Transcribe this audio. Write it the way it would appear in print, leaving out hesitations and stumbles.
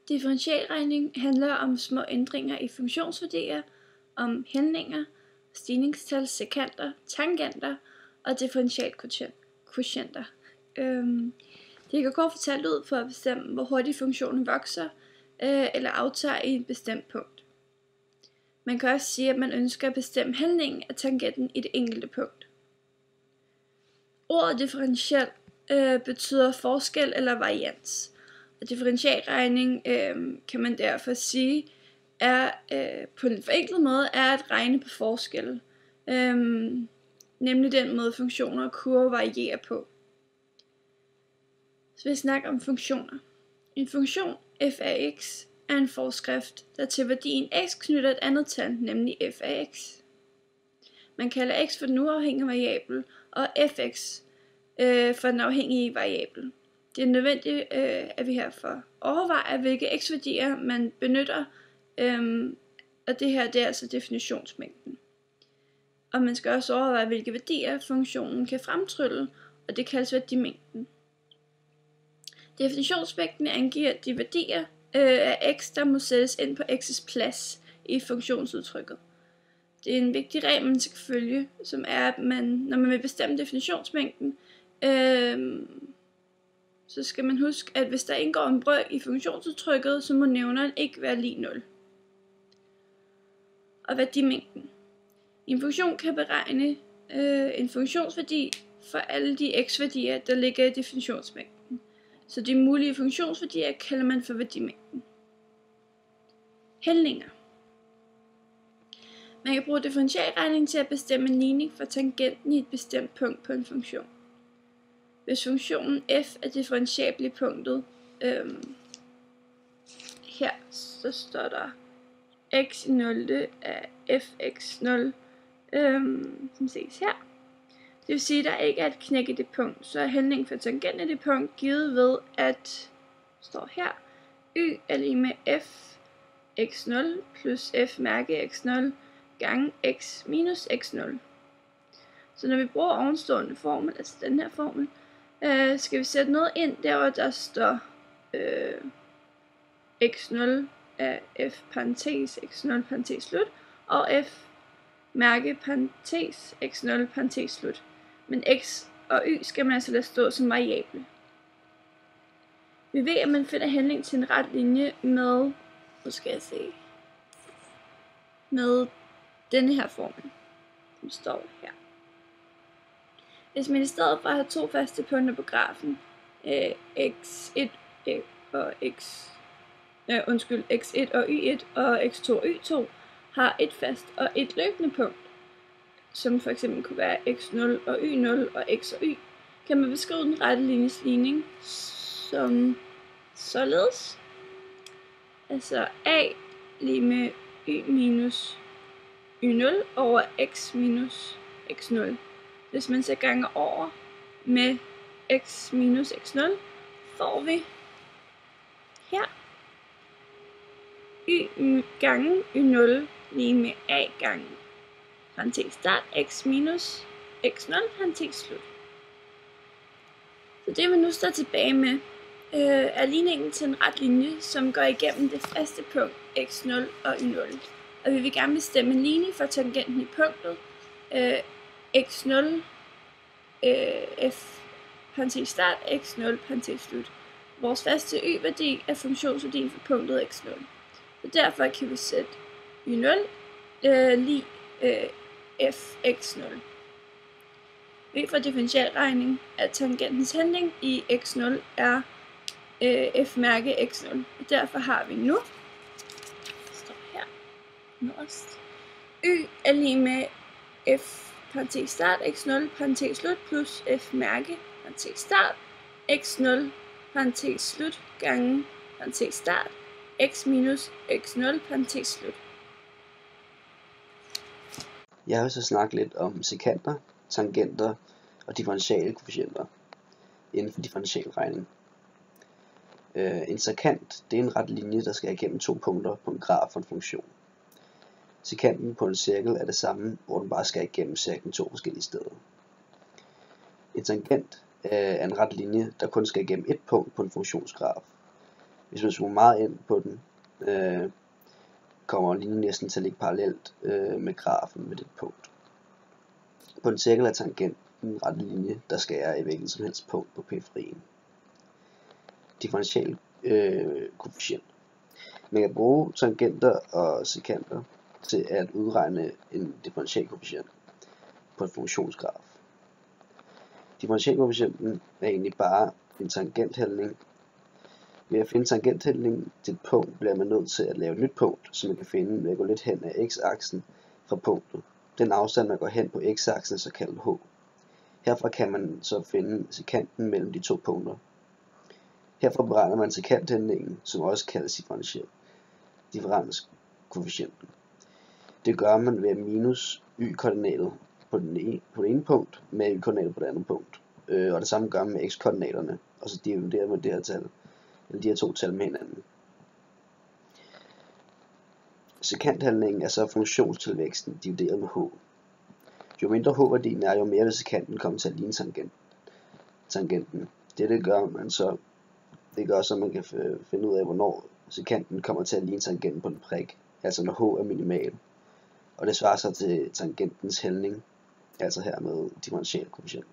Differentialregning handler om små ændringer i funktionsværdier, om hældninger, stigningstal, sekanter, tangenter og differentialkvotienter. Det kan kort fortalt ud for at bestemme, hvor hurtigt funktionen vokser eller aftager i et bestemt punkt. Man kan også sige, at man ønsker at bestemme hældningen af tangenten i det enkelte punkt. Ordet differential betyder forskel eller varians. Og differentialregning kan man derfor sige er på en forenklet måde er at regne på forskel, nemlig den måde funktioner og kurver varierer på. Så vi snakker om funktioner. En funktion f af x er en forskrift, der til værdien x knytter et andet tal, nemlig f af x. Man kalder x for den uafhængige variabel, og fx for den afhængige variabel. Det er nødvendigt, at vi herfor overvejer, hvilke x-værdier man benytter, og det her det er altså definitionsmængden. Og man skal også overveje, hvilke værdier funktionen kan fremtrylle, og det kaldes værdimængden. Definitionsmængden angiver de værdier af x, der må sættes ind på x's plads i funktionsudtrykket. Det er en vigtig regel, man skal følge, som er, at når man vil bestemme definitionsmængden, så skal man huske, at hvis der indgår en brøk i funktionsudtrykket, så må nævneren ikke være lig 0. Og værdimængden. En funktion kan beregne en funktionsværdi for alle de x-værdier, der ligger i definitionsmængden. Så de mulige funktionsværdier kalder man for værdimængden. Hældninger. Man kan bruge differentialregning til at bestemme en ligning for tangenten i et bestemt punkt på en funktion. Hvis funktionen f er differentiabel i punktet, her så står der x i 0 af fx0, som ses her. Det vil sige, at der ikke er et knæk i det punkt, så er hældningen for tangenten i det punkt givet ved, at står her, y er lige med f x0 plus f mærke x0 gange x minus x0. Så når vi bruger ovenstående formel, altså den her formel, skal vi sætte noget ind der, hvor der står x0 af f parentes x0 parentes slut, og f mærke parentes x0 parentes slut. Men x og y skal man altså lade stå som variable. Vi ved, at man finder hældning til en ret linje med, med denne her formel, som står her. Hvis man i stedet for at have to faste punkter på grafen, x1 og x1 og y1 og x2 og y2, har et fast og et løbende punkt, som for eksempel kunne være x0 og y0 og x og y, kan man beskrive den rette linjes ligning som således. Altså a lige med y minus y0 over x minus x0. Hvis man så ganger over med x minus x0, får vi her y gange y0 lige med a gange parentes start x minus x0 parentes slut. Så det vi nu står tilbage med, er ligningen til en ret linje, som går igennem det faste punkt x0 og y0. Og vi vil gerne bestemme en ligning for tangenten i punktet x0 f parentes start x0 parentes slut. Vores faste y-værdi er funktionsværdien for punktet x0. Så derfor kan vi sætte y0 lig fx0. Vi får differentialregning af tangentens hældning i x0 er f mærke x0. Og derfor har vi nu, står her, nederst, y er lige med f parentes start x0 parentes slut plus f mærke parentes start x0 parentes slut gange parentes start x minus x0 parentes slut. Jeg vil så snakke lidt om sekanter, tangenter og differentiale koefficienter inden for differentialregning. En sekant, det er en ret linje, der skal igennem to punkter på en graf for en funktion. Sekanten på en cirkel er det samme, hvor den bare skal igennem cirklen to forskellige steder. En tangent er en ret linje, der kun skal igennem et punkt på en funktionsgraf. Hvis man zoomer meget ind på den, kommer linjen næsten til at ligge parallelt med grafen med det punkt. På en cirkel er tangenten en rette linje, der skærer i hvilket som helst punkt på periferien. Differential koefficient. Man kan bruge tangenter og sekanter til at udregne en differentialkoefficient på en funktionsgraf. Differentialkoefficienten er egentlig bare en tangenthældning. Ved at finde tangenthældningen til et punkt, bliver man nødt til at lave et nyt punkt, som man kan finde ved at gå lidt hen af x-aksen fra punktet. Den afstand, man går hen på x-aksen, er så kaldt h. Herfra kan man så finde sekanten mellem de to punkter. Herfra beregner man sekanthældningen, som også kaldes differenskoefficienten. Det gør man ved at minus y-koordinatet på det ene punkt med y-koordinatet på det andet punkt. Og det samme gør man med x-koordinaterne, og så dividerer man det her tal, eller de her to tal med hinanden. Sekanthældningen er så funktionstilvæksten divideret med h. Jo mindre h-værdien er, jo mere vil sekanten komme til at ligne tangenten. Det gør så, man kan finde ud af, hvornår sekanten kommer til at ligne tangenten på en prik, altså når h er minimal. Og det svarer sig til tangentens hældning, altså her med differentialkoefficienten.